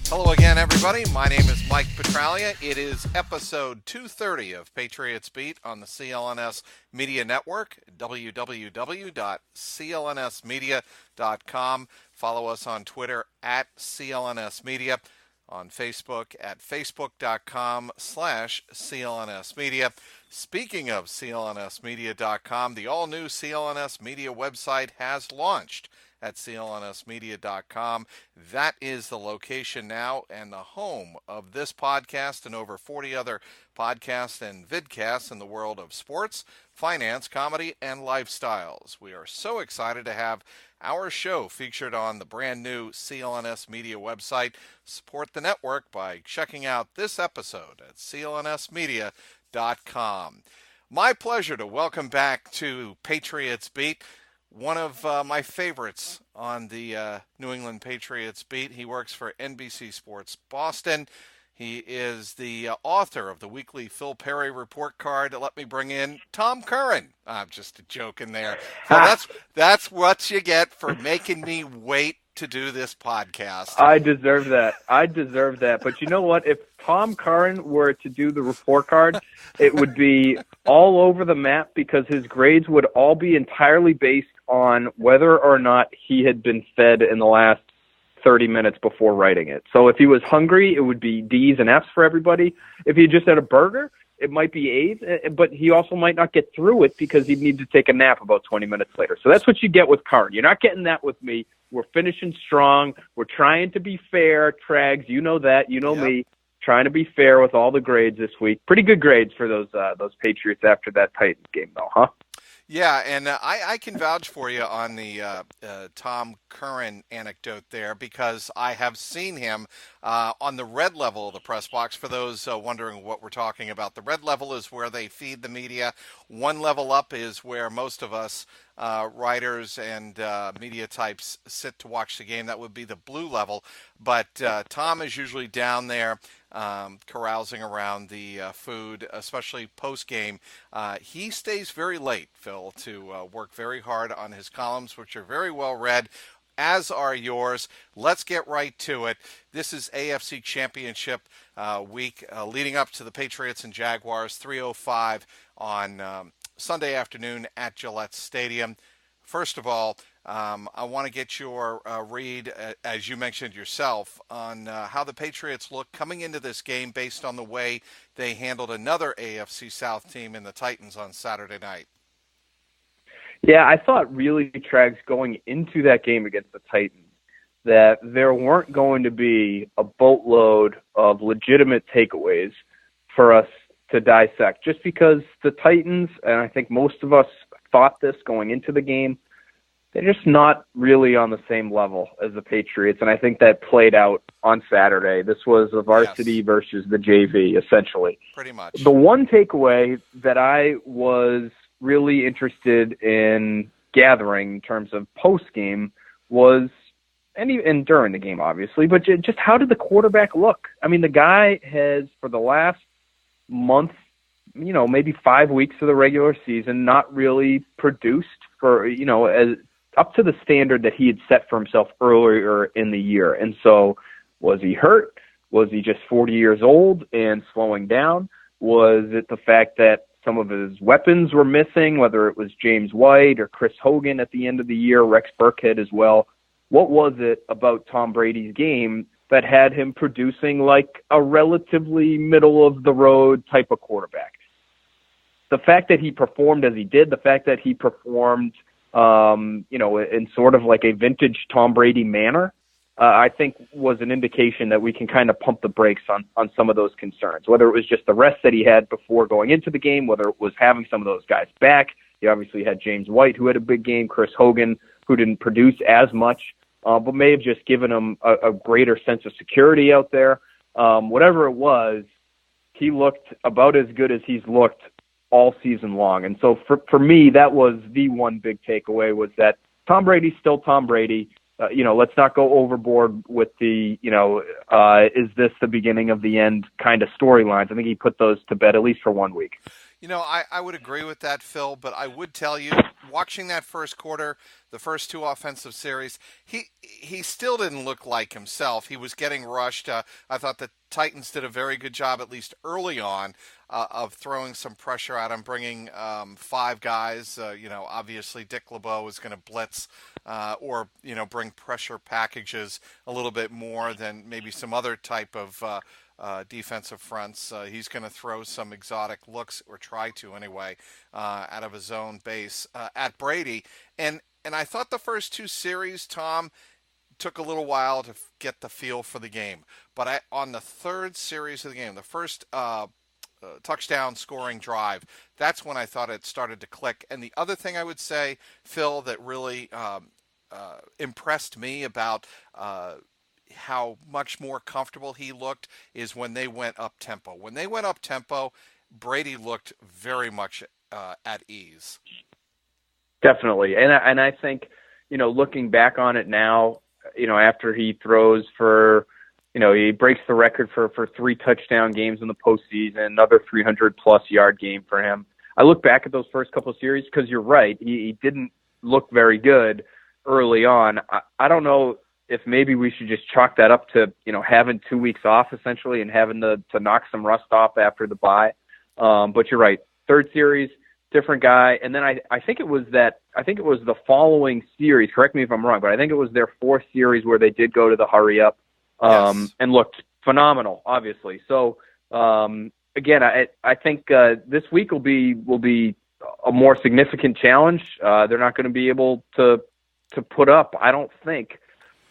Hello again, everybody. My name is Mike Petralia. It is episode 230 of Patriots Beat on the CLNS Media Network, www.clnsmedia.com. Follow us on Twitter at CLNS Media, on Facebook at facebook.com/CLNS Media. Speaking of clnsmedia.com, the all-new CLNS Media website has launched at clnsmedia.com. That is the location now and the home of this podcast and over 40 other podcasts and vidcasts in the world of sports, finance, comedy, and lifestyles. We are so excited to have our show featured on the brand new CLNS Media website. Support the network by checking out this episode at clnsmedia.com. My pleasure to welcome back to Patriots Beat one of my favorites on the New England Patriots beat. He works for NBC Sports Boston. He is the author of the weekly Phil Perry report card. Let me bring in Tom Curran. I'm just joking there. So that's what you get for making me wait to do this podcast. I deserve that. But you know what? If Tom Curran were to do the report card, it would be all over the map because his grades would all be entirely based on whether or not he had been fed in the last 30 minutes before writing it. So if he was hungry, it would be D's and F's for everybody. If he just had a burger, it might be A's, but he also might not get through it because he'd need to take a nap about 20 minutes later. So that's what you get with Curran. You're not getting that with me. We're finishing strong. We're trying to be fair. Trags, you know that. You know me. Trying to be fair with all the grades this week. Pretty good grades for those Patriots after that Titans game, though, huh? Yeah, and I can vouch for you on the Tom Curran anecdote there because I have seen him on the red level of the press box. For those wondering what we're talking about, the red level is where they feed the media. One level up is where most of us writers and media types sit to watch the game. That would be the blue level. But Tom is usually down there carousing around the food, especially post-game. He stays very late, Phil, to work very hard on his columns, which are very well read, as are yours. Let's get right to it. This is AFC Championship week leading up to the Patriots and Jaguars, 3:05 on Sunday afternoon at Gillette Stadium. First of all, I want to get your read, as you mentioned yourself, on how the Patriots look coming into this game based on the way they handled another AFC South team in the Titans on Saturday night. Yeah, I thought really, Trags, going into that game against the Titans, that there weren't going to be a boatload of legitimate takeaways for us to dissect, just because the Titans, and I think most of us thought this going into the game, they're just not really on the same level as the Patriots, and I think that played out on Saturday. This was the varsity versus the JV, essentially. Pretty much. The one takeaway that I was really interested in gathering in terms of post-game was, and during the game, obviously, but just how did the quarterback look? I mean, the guy has, for the last month, maybe 5 weeks of the regular season, not really produced for, as up to the standard that he had set for himself earlier in the year. And so was he hurt? Was he just 40 years old and slowing down? Was it the fact that some of his weapons were missing, whether it was James White or Chris Hogan at the end of the year, Rex Burkhead as well? What was it about Tom Brady's game that had him producing like a relatively middle-of-the-road type of quarterback? The fact that he performed as he did, the fact that he performed, in sort of like a vintage Tom Brady manner, I think was an indication that we can kind of pump the brakes on some of those concerns, whether it was just the rest that he had before going into the game, whether it was having some of those guys back. He obviously had James White, who had a big game, Chris Hogan, who didn't produce as much, but may have just given him a greater sense of security out there. Whatever it was, he looked about as good as he's looked all season long. And so for me, that was the one big takeaway, was that Tom Brady's still Tom Brady. Let's not go overboard with the, is this the beginning of the end kind of storylines. I think he put those to bed, at least for 1 week. I would agree with that, Phil, but I would tell you watching that first quarter, the first two offensive series, he still didn't look like himself. He was getting rushed. I thought the Titans did a very good job, at least early on, of throwing some pressure at him, bringing five guys. Obviously Dick LeBeau was going to blitz or bring pressure packages a little bit more than maybe some other type of defensive fronts. He's going to throw some exotic looks, or try to anyway, out of his own base at Brady. And I thought the first two series, Tom, took a little while to get the feel for the game. But on the third series of the game, the first touchdown scoring drive, that's when I thought it started to click. And the other thing I would say, Phil, that really impressed me about how much more comfortable he looked is when they went up tempo. When they went up tempo, Brady looked very much at ease. Definitely. And I think, looking back on it now, after he throws for, he breaks the record for 3 touchdown games in the postseason, another 300-plus yard game for him. I look back at those first couple of series because you're right. He didn't look very good early on. I don't know if maybe we should just chalk that up to, having 2 weeks off essentially and having to knock some rust off after the bye. But you're right. Third series, different guy. And then I think it was the following series, correct me if I'm wrong, but I think it was their fourth series where they did go to the hurry up and looked phenomenal, obviously. So, again, I think this week will be a more significant challenge. They're not going to be able to put up, I don't think,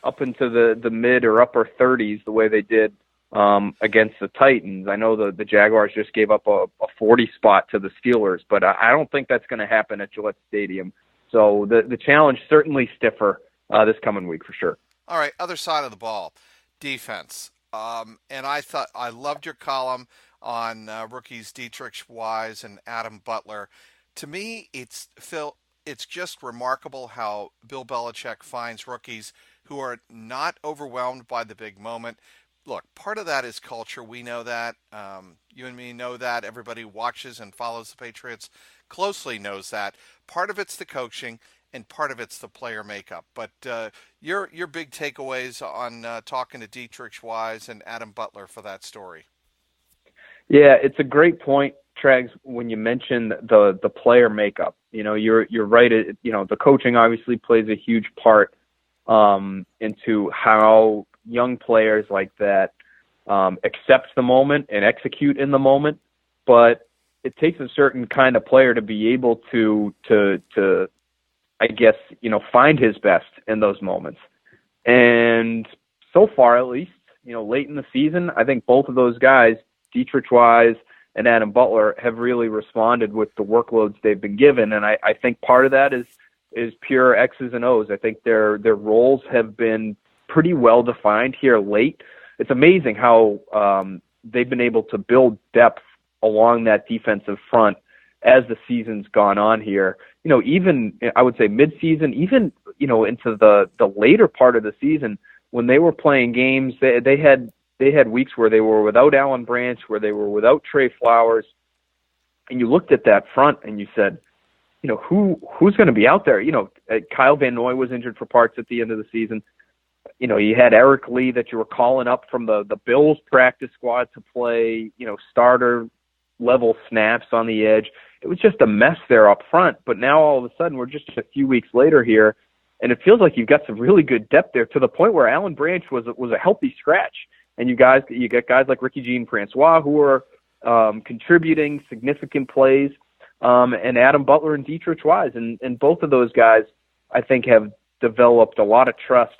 up into the mid or upper 30s the way they did against the Titans. I know the Jaguars just gave up a 40 spot to the Steelers, but I don't think that's going to happen at Gillette Stadium. So the challenge certainly stiffer this coming week for sure. All right, other side of the ball, defense. And I loved your column on rookies Dietrich Wise and Adam Butler. To me, it's just remarkable how Bill Belichick finds rookies who are not overwhelmed by the big moment. Look, part of that is culture. We know that. You and me know that. Everybody who watches and follows the Patriots closely knows that. Part of it's the coaching, and part of it's the player makeup. But your big takeaways on talking to Dietrich Wise and Adam Butler for that story. Yeah, it's a great point, Trags, when you mention the player makeup. You're right. The coaching obviously plays a huge part into how young players like that accept the moment and execute in the moment. But it takes a certain kind of player to be able to I guess, find his best in those moments. And so far, at least, late in the season, I think both of those guys, Dietrich Wise and Adam Butler, have really responded with the workloads they've been given. And I think part of that is pure X's and O's. I think their roles have been pretty well defined here late. It's amazing how they've been able to build depth along that defensive front as the season's gone on here. Even I would say mid-season, even into the later part of the season, when they were playing games, they had weeks where they were without Alan Branch, where they were without Trey Flowers, and you looked at that front and you said, who's going to be out there? Kyle Van Noy was injured for parts at the end of the season. You had Eric Lee that you were calling up from the Bills practice squad to play, starter level snaps on the edge. It was just a mess there up front. But now all of a sudden we're just a few weeks later here, and it feels like you've got some really good depth there to the point where Alan Branch was a healthy scratch. And you got guys like Ricky Jean Francois who are contributing significant plays. And Adam Butler and Dietrich Wise. And both of those guys, I think, have developed a lot of trust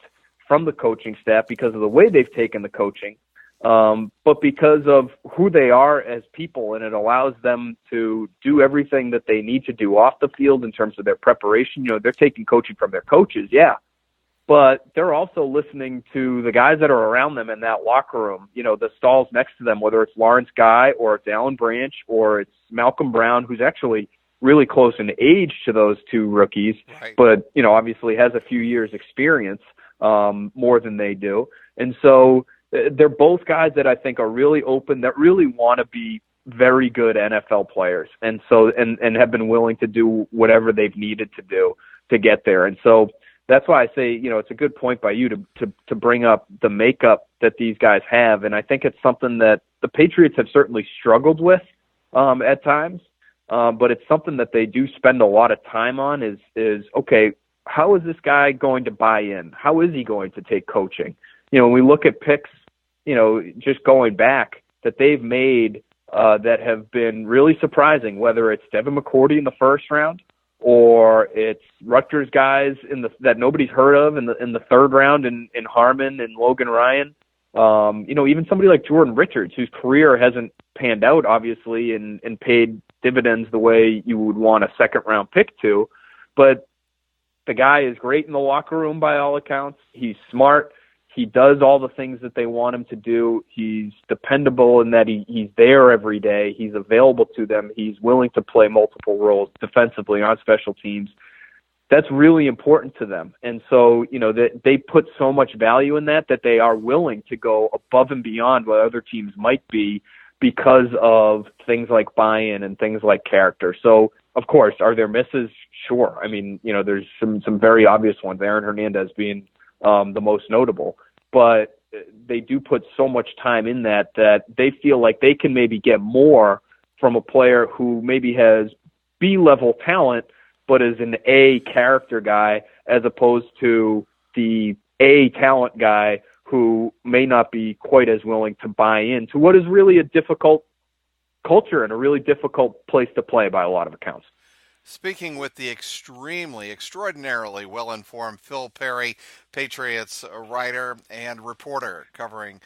from the coaching staff because of the way they've taken the coaching, but because of who they are as people, and it allows them to do everything that they need to do off the field in terms of their preparation. They're taking coaching from their coaches, yeah, but they're also listening to the guys that are around them in that locker room, the stalls next to them, whether it's Lawrence Guy or it's Alan Branch or it's Malcolm Brown, who's actually really close in age to those two rookies, right, but, obviously has a few years experience, more than they do. And so they're both guys that I think are really open, that really want to be very good NFL players, and so and have been willing to do whatever they've needed to do to get there. And so that's why I say, it's a good point by you to bring up the makeup that these guys have, and I think it's something that the Patriots have certainly struggled with at times, but it's something that they do spend a lot of time on. Is okay, how is this guy going to buy in? How is he going to take coaching? When we look at picks, just going back that they've made that have been really surprising, whether it's Devin McCourty in the first round or it's Rutgers guys that nobody's heard of in the third round in Harmon and Logan Ryan. Even somebody like Jordan Richards, whose career hasn't panned out, obviously, and paid dividends the way you would want a second-round pick to. But the guy is great in the locker room by all accounts. He's smart. He does all the things that they want him to do. He's dependable in that he's there every day. He's available to them. He's willing to play multiple roles defensively on special teams. That's really important to them. And so, that they put so much value in that they are willing to go above and beyond what other teams might be because of things like buy-in and things like character. So, of course, are there misses? Sure. I mean, there's some very obvious ones, Aaron Hernandez being the most notable. But they do put so much time in that they feel like they can maybe get more from a player who maybe has B-level talent but is an A character guy as opposed to the A talent guy who may not be quite as willing to buy into what is really a difficult culture and a really difficult place to play by a lot of accounts. Speaking with the extraordinarily well-informed Phil Perry, Patriots writer and reporter covering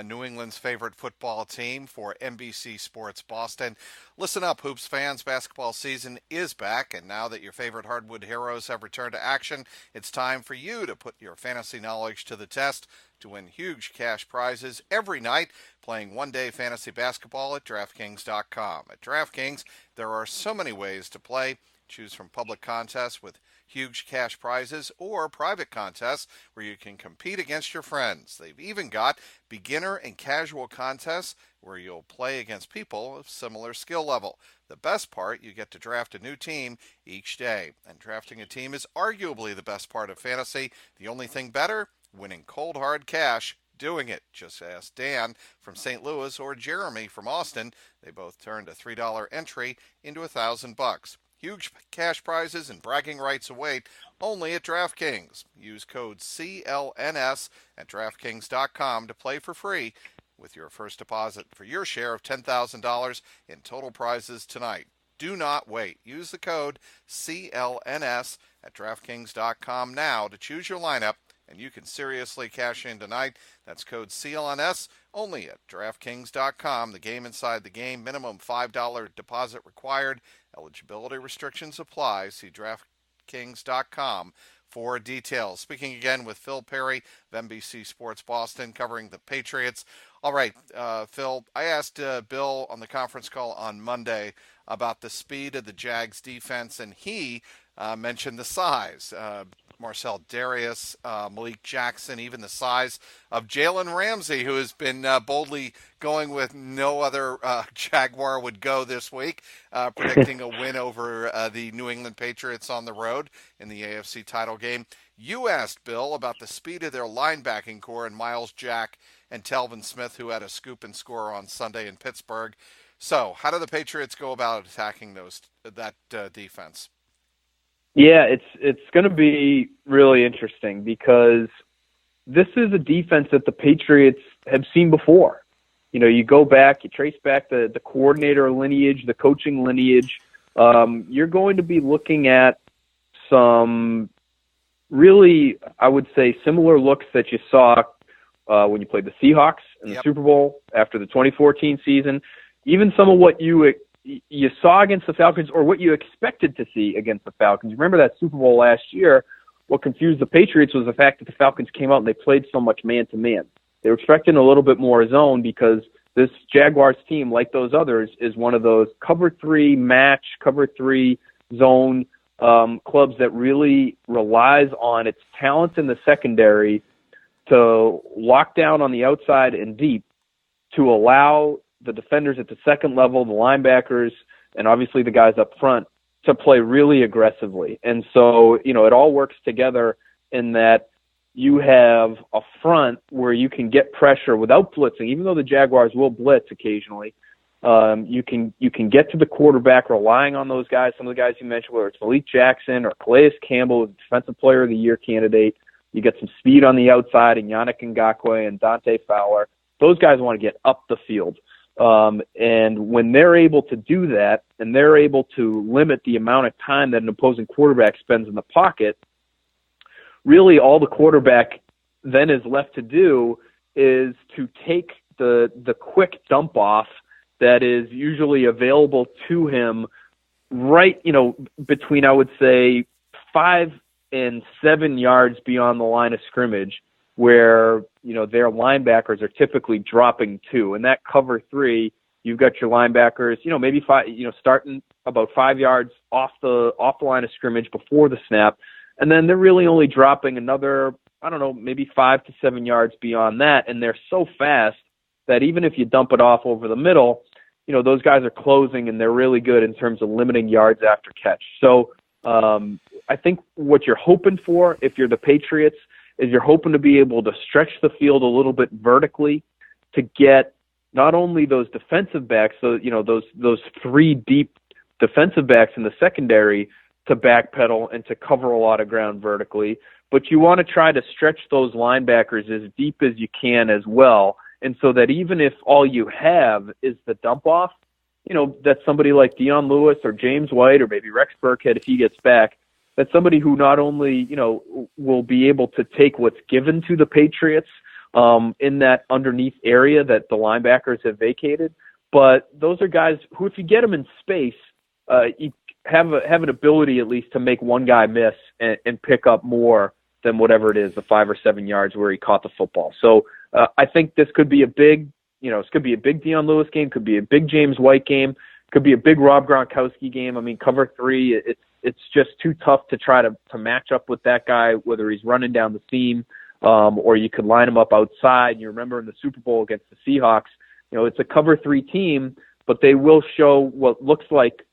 New England's favorite football team for NBC Sports Boston. Listen up, Hoops fans. Basketball season is back, and now that your favorite hardwood heroes have returned to action, it's time for you to put your fantasy knowledge to the test to win huge cash prizes every night playing one-day fantasy basketball at DraftKings.com. At DraftKings, there are so many ways to play. Choose from public contests with huge cash prizes or private contests where you can compete against your friends. They've even got beginner and casual contests where you'll play against people of similar skill level. The best part, you get to draft a new team each day. And drafting a team is arguably the best part of fantasy. The only thing better, winning cold hard cash doing it. Just ask Dan from St. Louis or Jeremy from Austin. They both turned a $3 entry into $1,000. Huge cash prizes and bragging rights await only at DraftKings. Use code CLNS at DraftKings.com to play for free with your first deposit for your share of $10,000 in total prizes tonight. Do not wait. Use the code CLNS at DraftKings.com now to choose your lineup, and you can seriously cash in tonight. That's code CLNS only at DraftKings.com. The game inside the game. Minimum $5 deposit required. Eligibility restrictions apply. See DraftKings.com for details. Speaking again with Phil Perry of NBC Sports Boston covering the Patriots. All right, Phil, I asked Bill on the conference call on Monday about the speed of the Jags defense, and he mentioned the size. Marcel Darius, Malik Jackson, even the size of Jalen Ramsey, who has been boldly going with no other Jaguar would go this week, predicting a win over the New England Patriots on the road in the AFC title game. You asked Bill about the speed of their linebacking core and Miles Jack and Telvin Smith, who had a scoop and score on Sunday in Pittsburgh. So how do the Patriots go about attacking that defense? Yeah, it's going to be really interesting because this is a defense that the Patriots have seen before. You go back, you trace back the coordinator lineage, the coaching lineage. You're going to be looking at some really, I would say, similar looks that you saw when you played the Seahawks in the Super Bowl after the 2014 season. Even some of what you saw against the Falcons or what you expected to see against the Falcons. Remember that Super Bowl last year, what confused the Patriots was the fact that the Falcons came out and they played so much man-to-man. They were expecting a little bit more zone because this Jaguars team, like those others, is one of those cover 3 match, cover 3 zone clubs that really relies on its talent in the secondary to lock down on the outside and deep to allow the defenders at the second level, the linebackers, and obviously the guys up front to play really aggressively. And so, it all works together in that you have a front where you can get pressure without blitzing, even though the Jaguars will blitz occasionally. You can get to the quarterback relying on those guys. Some of the guys you mentioned, whether it's Malik Jackson or Calais Campbell, who's a Defensive Player of the Year candidate. You get some speed on the outside, and Yannick Ngakoue and Dante Fowler. Those guys want to get up the field. And when they're able to do that, and they're able to limit the amount of time that an opposing quarterback spends in the pocket, really all the quarterback then is left to do is to take the quick dump off that is usually available to him right, between, I would say, 5 and 7 yards beyond the line of scrimmage, where, their linebackers are typically dropping 2. And that cover 3, you've got your linebackers, maybe 5, starting about 5 yards off the line of scrimmage before the snap. And then they're really only dropping another, maybe 5 to 7 yards beyond that. And they're so fast that even if you dump it off over the middle, those guys are closing, and they're really good in terms of limiting yards after catch. So I think what you're hoping for, if you're the Patriots, is you're hoping to be able to stretch the field a little bit vertically to get not only those defensive backs, so those 3 deep defensive backs in the secondary to backpedal and to cover a lot of ground vertically, but you want to try to stretch those linebackers as deep as you can as well. And so that even if all you have is the dump off, that somebody like Dion Lewis or James White or maybe Rex Burkhead, if he gets back, that's somebody who not only, will be able to take what's given to the Patriots in that underneath area that the linebackers have vacated, but those are guys who, if you get them in space, you have an ability at least to make one guy miss and pick up more than whatever it is, the 5 or 7 yards where he caught the football. So I think this could be a big, this could be a big Dion Lewis game, could be a big James White game, could be a big Rob Gronkowski game. I mean, cover 3, it's just too tough to try to match up with that guy, whether he's running down the seam or you could line him up outside. You remember in the Super Bowl against the Seahawks, it's a cover 3 team, but they will show what looks like,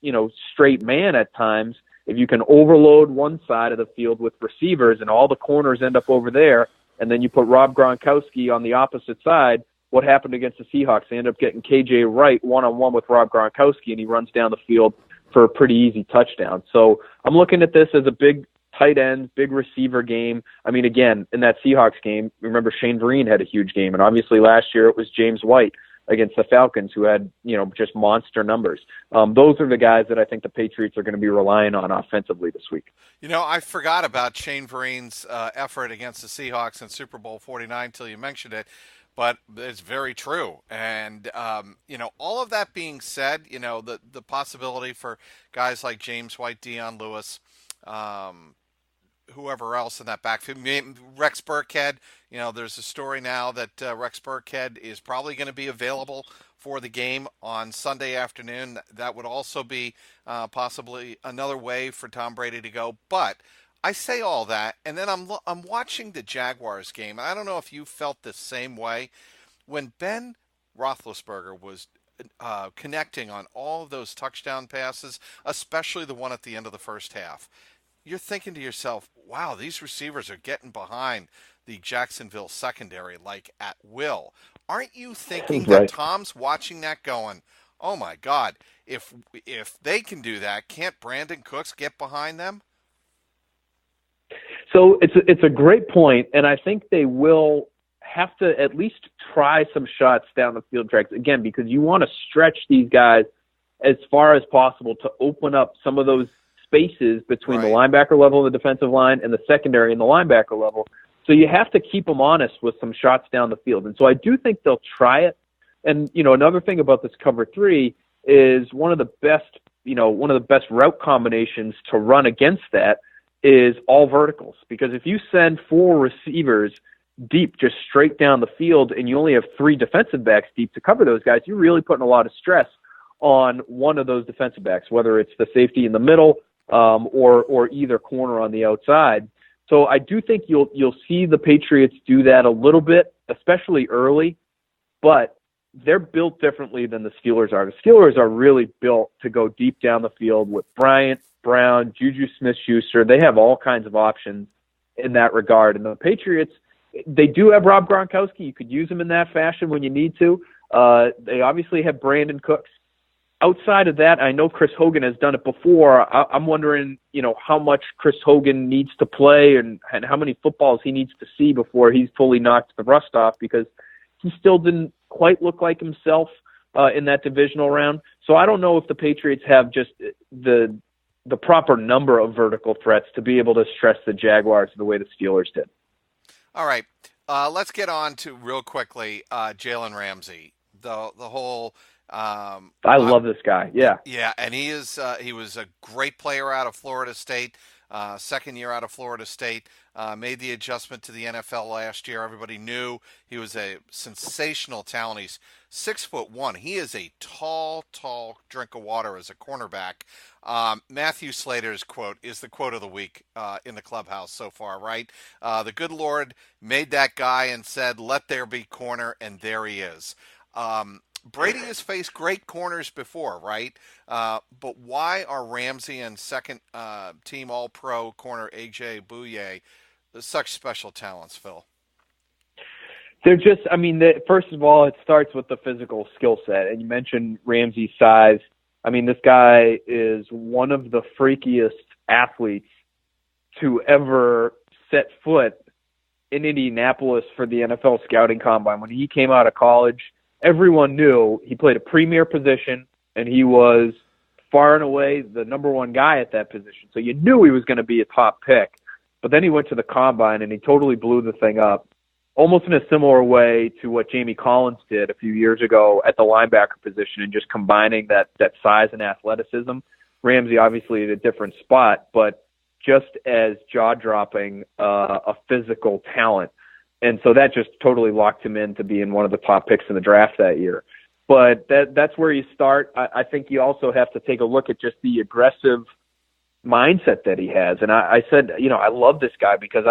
straight man at times. If you can overload one side of the field with receivers and all the corners end up over there, and then you put Rob Gronkowski on the opposite side, what happened against the Seahawks? They end up getting KJ Wright one-on-one with Rob Gronkowski, and he runs down the field for a pretty easy touchdown. So I'm looking at this as a big tight end, big receiver game. I mean, again, in that Seahawks game, remember Shane Vereen had a huge game, and obviously last year it was James White against the Falcons, who had, just monster numbers. Those are the guys that I think the Patriots are going to be relying on offensively this week. I forgot about Shane Vereen's effort against the Seahawks in Super Bowl 49 till you mentioned it, but it's very true. And, all of that being said, the possibility for guys like James White, Dion Lewis, whoever else in that backfield, Rex Burkhead. There's a story now that Rex Burkhead is probably going to be available for the game on Sunday afternoon. That would also be possibly another way for Tom Brady to go. But I say all that, and then I'm watching the Jaguars game. I don't know if you felt the same way when Ben Roethlisberger was connecting on all of those touchdown passes, especially the one at the end of the first half. You're thinking to yourself, wow, these receivers are getting behind the Jacksonville secondary like at will. Aren't you thinking that Tom's watching that going, oh my God, if they can do that, can't Brandon Cooks get behind them? So it's a great point, and I think they will have to at least try some shots down the field tracks, again, because you want to stretch these guys as far as possible to open up some of those spaces between the linebacker level and the defensive line and the secondary and the linebacker level. So you have to keep them honest with some shots down the field. And so I do think they'll try it. And, another thing about this cover 3 is one of the best route combinations to run against that is all verticals. Because if you send 4 receivers deep, just straight down the field, and you only have 3 defensive backs deep to cover those guys, you're really putting a lot of stress on one of those defensive backs, whether it's the safety in the middle or either corner on the outside. So I do think you'll see the Patriots do that a little bit, especially early. But they're built differently than the Steelers are. The Steelers are really built to go deep down the field with Bryant, Brown, Juju Smith-Schuster. They have all kinds of options in that regard. And the Patriots, they do have Rob Gronkowski. You could use him in that fashion when you need to. They obviously have Brandon Cooks. Outside of that, I know Chris Hogan has done it before. I'm wondering, how much Chris Hogan needs to play and how many footballs he needs to see before he's fully knocked the rust off, because he still didn't quite look like himself in that divisional round. So I don't know if the Patriots have just the proper number of vertical threats to be able to stress the Jaguars the way the Steelers did. All right, let's get on to real quickly Jalen Ramsey. The whole. I love this guy. Yeah. Yeah, and he was a great player out of Florida State. Second year out of Florida State, made the adjustment to the NFL last year. Everybody knew he was a sensational talent. He's 6'1". He is a tall drink of water as a cornerback. Matthew Slater's quote is the quote of the week in the clubhouse so far, right? The good Lord made that guy and said, "Let there be corner," and there he is. Brady has faced great corners before, right? But why are Ramsey and second-team All-Pro corner A.J. Bouye such special talents, Phil? They're just, first of all, it starts with the physical skill set. And you mentioned Ramsey's size. This guy is one of the freakiest athletes to ever set foot in Indianapolis for the NFL scouting combine. When he came out of college, everyone knew he played a premier position, and he was far and away the number one guy at that position. So you knew he was going to be a top pick. But then he went to the combine, and he totally blew the thing up, almost in a similar way to what Jamie Collins did a few years ago at the linebacker position, and just combining that size and athleticism. Ramsey obviously at a different spot, but just as jaw-dropping a physical talent. And so that just totally locked him into being one of the top picks in the draft that year. But that's where you start. I think you also have to take a look at just the aggressive mindset that he has. And I said, I love this guy because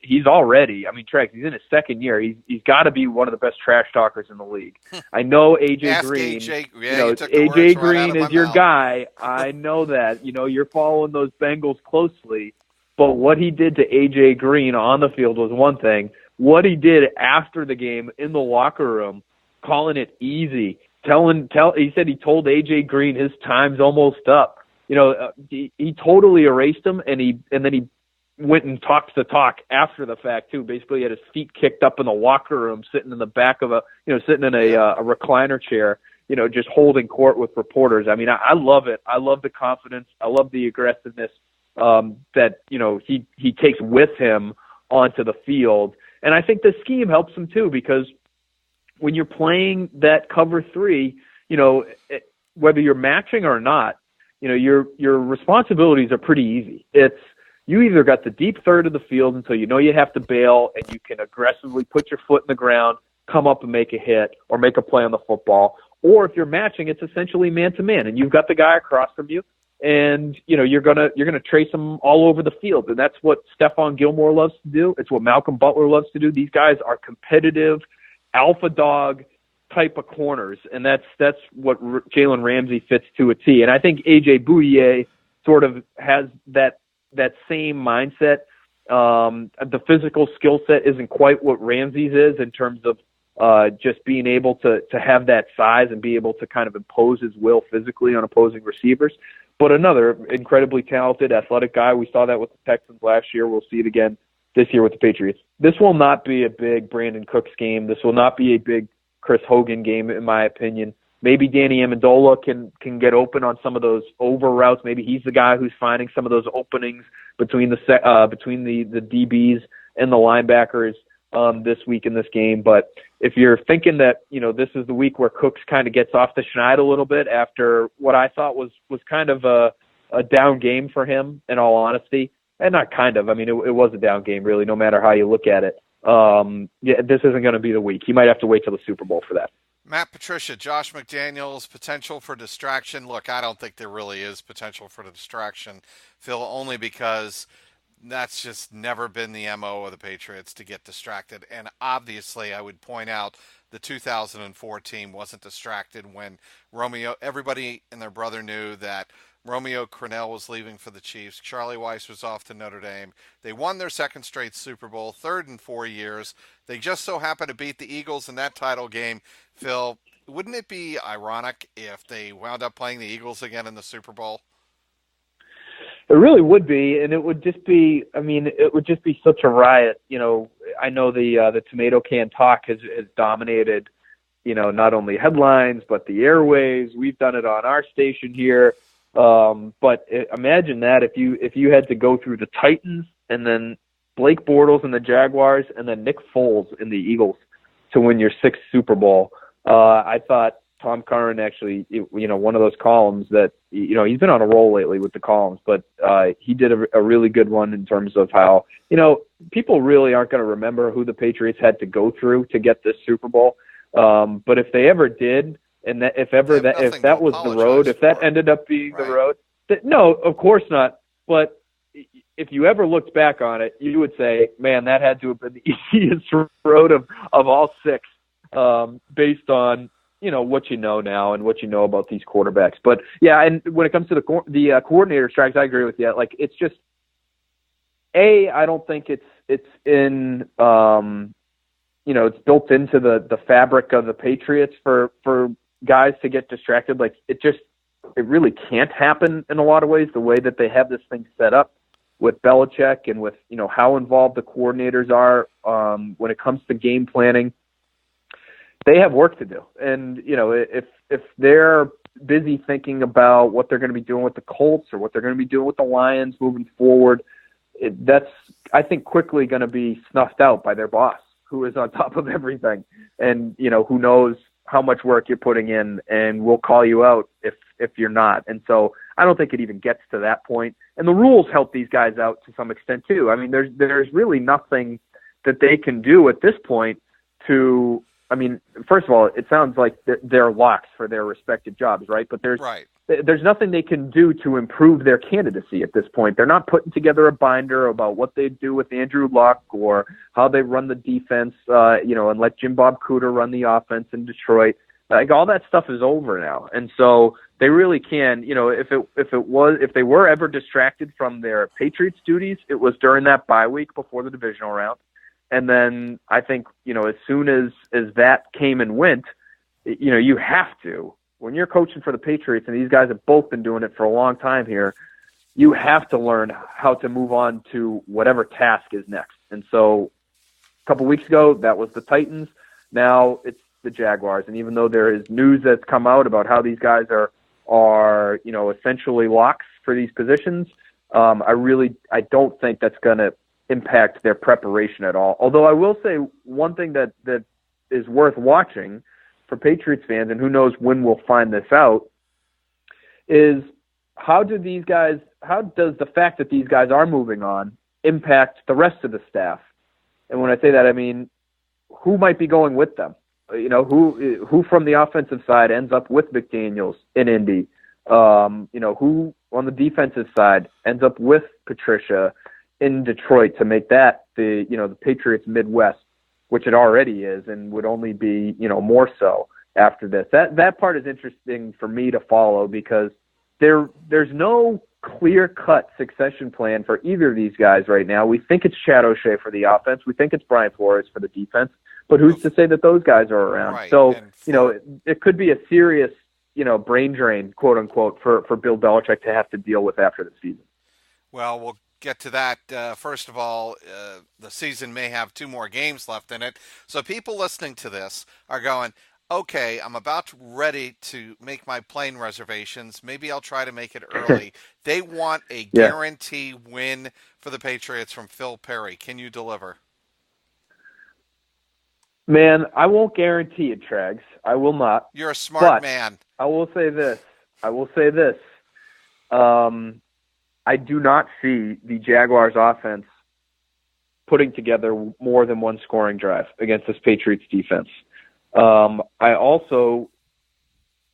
he's already, Trags, he's in his second year. He's got to be one of the best trash talkers in the league. I know AJ Green, AJ Green is your guy. I know that, you're following those Bengals closely, but what he did to AJ Green on the field was one thing. What he did after the game in the locker room, calling it easy, he said he told AJ Green his time's almost up. He totally erased him, and then he went and talked the talk after the fact too. Basically, he had his feet kicked up in the locker room, sitting in the back of sitting in a recliner chair, just holding court with reporters. I love it. I love the confidence. I love the aggressiveness that he takes with him onto the field. And I think the scheme helps him too, because when you're playing that cover three, whether you're matching or not, your responsibilities are pretty easy. It's you either got the deep third of the field until you have to bail, and you can aggressively put your foot in the ground, come up and make a hit or make a play on the football. Or if you're matching, it's essentially man to man, and you've got the guy across from you, and you're gonna trace them all over the field. And that's what Stephon Gilmore loves to do. It's what Malcolm Butler loves to do. These guys are competitive alpha dog type of corners, and that's what Jalen Ramsey fits to a T. And I think AJ Bouye sort of has that same mindset. The physical skill set isn't quite what Ramsey's is in terms of just being able to have that size and be able to kind of impose his will physically on opposing receivers. But another incredibly talented, athletic guy. We saw that with the Texans last year. We'll see it again this year with the Patriots. This will not be a big Brandon Cooks game. This will not be a big Chris Hogan game, in my opinion. Maybe Danny Amendola can get open on some of those over routes. Maybe he's the guy who's finding some of those openings between the DBs and the linebackers this week in this game. But if you're thinking that this is the week where Cooks kind of gets off the schneid a little bit after what I thought was kind of a down game for him, in all honesty, and not kind of. It was a down game, really, no matter how you look at it. This isn't going to be the week. You might have to wait till the Super Bowl for that. Matt Patricia, Josh McDaniels, potential for distraction. Look, I don't think there really is potential for the distraction, Phil, only because That's just never been the MO of the Patriots to get distracted. And obviously, I would point out the 2004 team wasn't distracted when everybody and their brother knew that Romeo Crennel was leaving for the Chiefs. Charlie Weiss was off to Notre Dame. They won their second straight Super Bowl, third in 4 years. They just so happened to beat the Eagles in that title game. Phil, wouldn't it be ironic if they wound up playing the Eagles again in the Super Bowl? It really would be, and it would just be. I mean, it would just be such a riot. I know the tomato can talk has dominated. Not only headlines but the airwaves. We've done it on our station here. But imagine that if you had to go through the Titans and then Blake Bortles and the Jaguars and then Nick Foles in the Eagles to win your sixth Super Bowl. I thought Tom Curran actually, one of those columns that, he's been on a roll lately with the columns, but he did a really good one in terms of how, people really aren't going to remember who the Patriots had to go through to get this Super Bowl. But if they ever did, and that, if that was the road, if that ended up being the road, no, of course not. But if you ever looked back on it, you would say, man, that had to have been the easiest road of all six, based on, what you know now and what you know about these quarterbacks. But yeah, and when it comes to the coordinator strikes, I agree with you. Like, it's just, I don't think it's in, it's built into the fabric of the Patriots for guys to get distracted. Like, it really can't happen in a lot of ways, the way that they have this thing set up with Belichick and with, how involved the coordinators are when it comes to game planning. They have work to do. And, if they're busy thinking about what they're going to be doing with the Colts or what they're going to be doing with the Lions moving forward, that's, I think, quickly going to be snuffed out by their boss, who is on top of everything and, who knows how much work you're putting in and will call you out if you're not. And so I don't think it even gets to that point. And the rules help these guys out to some extent too. I mean, there's really nothing that they can do at this point to, first of all, it sounds like they're locks for their respective jobs, right? But there's nothing they can do to improve their candidacy at this point. They're not putting together a binder about what they do with Andrew Luck or how they run the defense, and let Jim Bob Cooter run the offense in Detroit. Like, all that stuff is over now. And so they really can, if they were ever distracted from their Patriots duties, it was during that bye week before the divisional round. And then I think, as soon as that came and went, you have to, when you're coaching for the Patriots, and these guys have both been doing it for a long time here, you have to learn how to move on to whatever task is next. And so a couple weeks ago, that was the Titans. Now it's the Jaguars. And even though there is news that's come out about how these guys are essentially locks for these positions, I don't think that's going to impact their preparation at all. Although I will say one thing that is worth watching for Patriots fans, and who knows when we'll find this out, is how does the fact that these guys are moving on impact the rest of the staff? And when I say that, I mean, who might be going with them? Who from the offensive side ends up with McDaniels in Indy? Who on the defensive side ends up with Patricia in Detroit to make that the Patriots Midwest, which it already is and would only be, more so after this. That part is interesting for me to follow because there's no clear-cut succession plan for either of these guys right now. We think it's Chad O'Shea for the offense. We think it's Brian Flores for the defense. But who's to say that those guys are around? Right. So, it could be a serious, brain drain, quote unquote, for Bill Belichick to have to deal with after the season. Well, we'll get to that. First of all, the season may have 2 more games left in it. So people listening to this are going, okay, I'm about ready to make my plane reservations. Maybe I'll try to make it early. They want a guarantee win for the Patriots from Phil Perry. Can you deliver? Man, I won't guarantee it, Trags. I will not. You're a smart man. I will say this. I do not see the Jaguars offense putting together more than one scoring drive against this Patriots defense. I also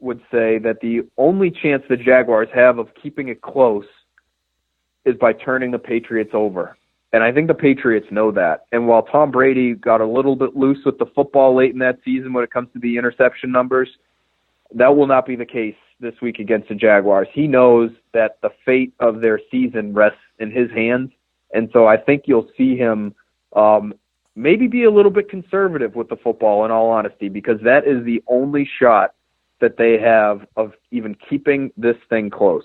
would say that the only chance the Jaguars have of keeping it close is by turning the Patriots over. And I think the Patriots know that. And while Tom Brady got a little bit loose with the football late in that season when it comes to the interception numbers, that will not be the case this week against the Jaguars. He knows that the fate of their season rests in his hands. And so I think you'll see him maybe be a little bit conservative with the football, in all honesty, because that is the only shot that they have of even keeping this thing close.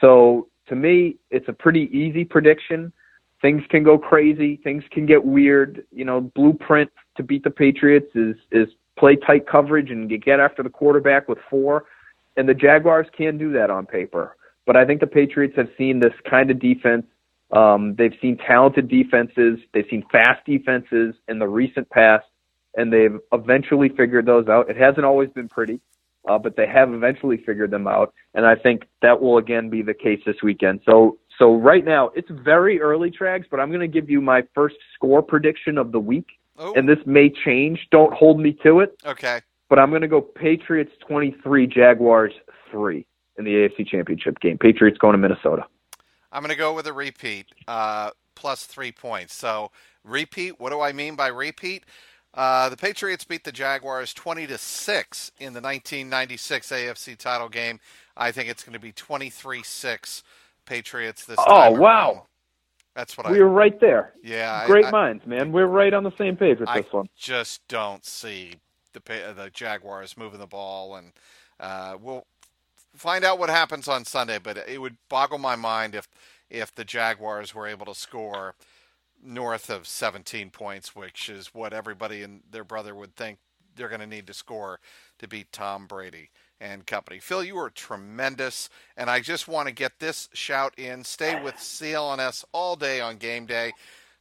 So to me, it's a pretty easy prediction. Things can go crazy. Things can get weird. Blueprint to beat the Patriots is play tight coverage and get after the quarterback with 4. And the Jaguars can do that on paper. But I think the Patriots have seen this kind of defense. They've seen talented defenses. They've seen fast defenses in the recent past, and they've eventually figured those out. It hasn't always been pretty, but they have eventually figured them out. And I think that will again be the case this weekend. So right now, it's very early, Trags, but I'm going to give you my first score prediction of the week. Oh. And this may change. Don't hold me to it. Okay. But I'm going to go Patriots 23, Jaguars 3 in the AFC Championship game. Patriots going to Minnesota. I'm going to go with a repeat, plus 3 points. So repeat, what do I mean by repeat? The Patriots beat the Jaguars 20-6 in the 1996 AFC title game. I think it's going to be 23-6 Patriots this time. Oh, wow. Around. That's what we were right there. Yeah. Great minds, man. We're right on the same page with this one. I just don't see the Jaguars moving the ball, and we'll find out what happens on Sunday, but it would boggle my mind if the Jaguars were able to score north of 17 points, which is what everybody and their brother would think they're going to need to score to beat Tom Brady and company. Phil, you were tremendous, and I just want to get this shout in. Stay with CLNS all day on game day.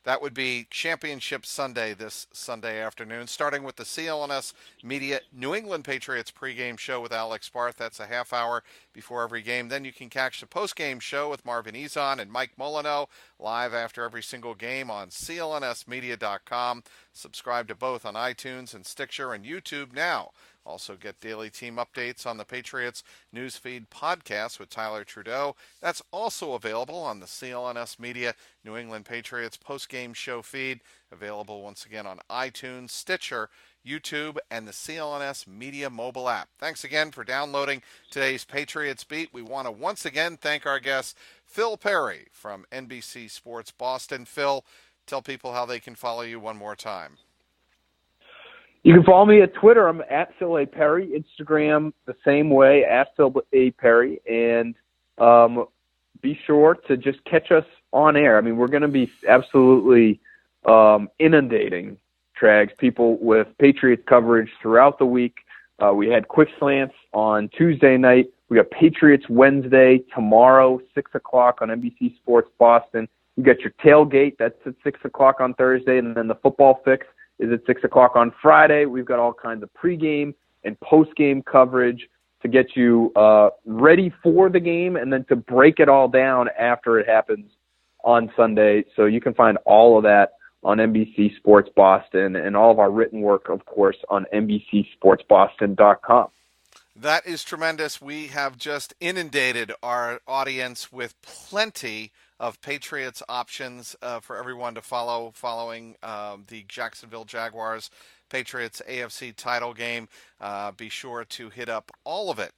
That would be Championship Sunday this Sunday afternoon, starting with the CLNS Media New England Patriots pregame show with Alex Barth. That's a half hour before every game. Then you can catch the postgame show with Marvin Ezon and Mike Molyneux live after every single game on clnsmedia.com. Subscribe to both on iTunes and Stitcher and YouTube now. Also get daily team updates on the Patriots Newsfeed podcast with Tyler Trudeau. That's also available on the CLNS Media New England Patriots postgame show feed. Available once again on iTunes, Stitcher, YouTube, and the CLNS Media mobile app. Thanks again for downloading today's Patriots Beat. We want to once again thank our guest, Phil Perry from NBC Sports Boston. Phil, tell people how they can follow you one more time. You can follow me at Twitter. I'm at Phil A. Perry. Instagram, the same way, at Phil A. Perry. And be sure to just catch us on air. I mean, we're going to be absolutely inundating Trags people with Patriots coverage throughout the week. We had Quick Slants on Tuesday night. We got Patriots Wednesday tomorrow, 6 o'clock on NBC Sports Boston. You got your tailgate. That's at 6 o'clock on Thursday. And then the football fix is at 6 o'clock on Friday. We've got all kinds of pregame and postgame coverage to get you ready for the game and then to break it all down after it happens on Sunday. So you can find all of that on NBC Sports Boston and all of our written work, of course, on NBCSportsBoston.com. That is tremendous. We have just inundated our audience with plenty of Patriots options for everyone to follow following the Jacksonville Jaguars Patriots AFC title game. Be sure to hit up all of it,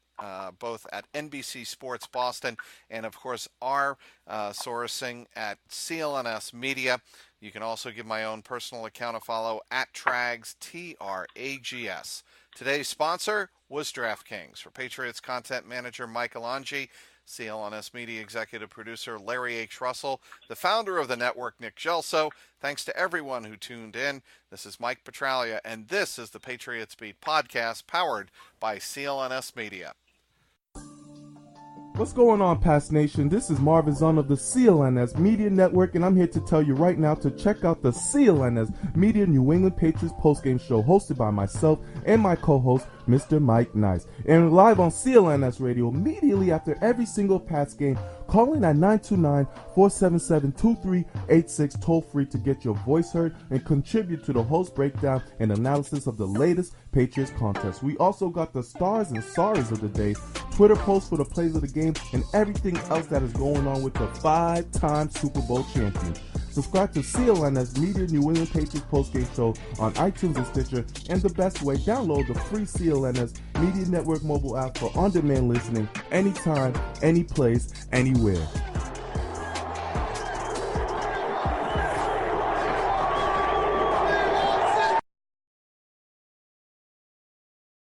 both at NBC Sports Boston and, of course, our sourcing at CLNS Media. You can also give my own personal account a follow at Trags, Trags. Today's sponsor was DraftKings. For Patriots content manager Mike Alonji, CLNS Media executive producer Larry H. Russell, the founder of the network Nick Gelso, thanks to everyone who tuned in. This is Mike Petralia, and this is the Patriots Beat podcast powered by CLNS Media. What's going on, Past Nation? This is Marvin Zahn of the CLNS Media Network, and I'm here to tell you right now to check out the CLNS Media New England Patriots postgame show hosted by myself and my co-host, Mr. Mike Nice. And live on CLNS Radio immediately after every single Pats game, Call in at 929-477-2386 toll free to get your voice heard and contribute to the host breakdown and analysis of the latest Patriots contest. We also got the stars and sorries of the day, Twitter posts for the plays of the game, and everything else that is going on with the 5-time Super Bowl champion. Subscribe to CLNS Media New England Patriots postgame show on iTunes and Stitcher, and the best way, download the free CLNS Media Network mobile app for on-demand listening anytime, any place, anywhere.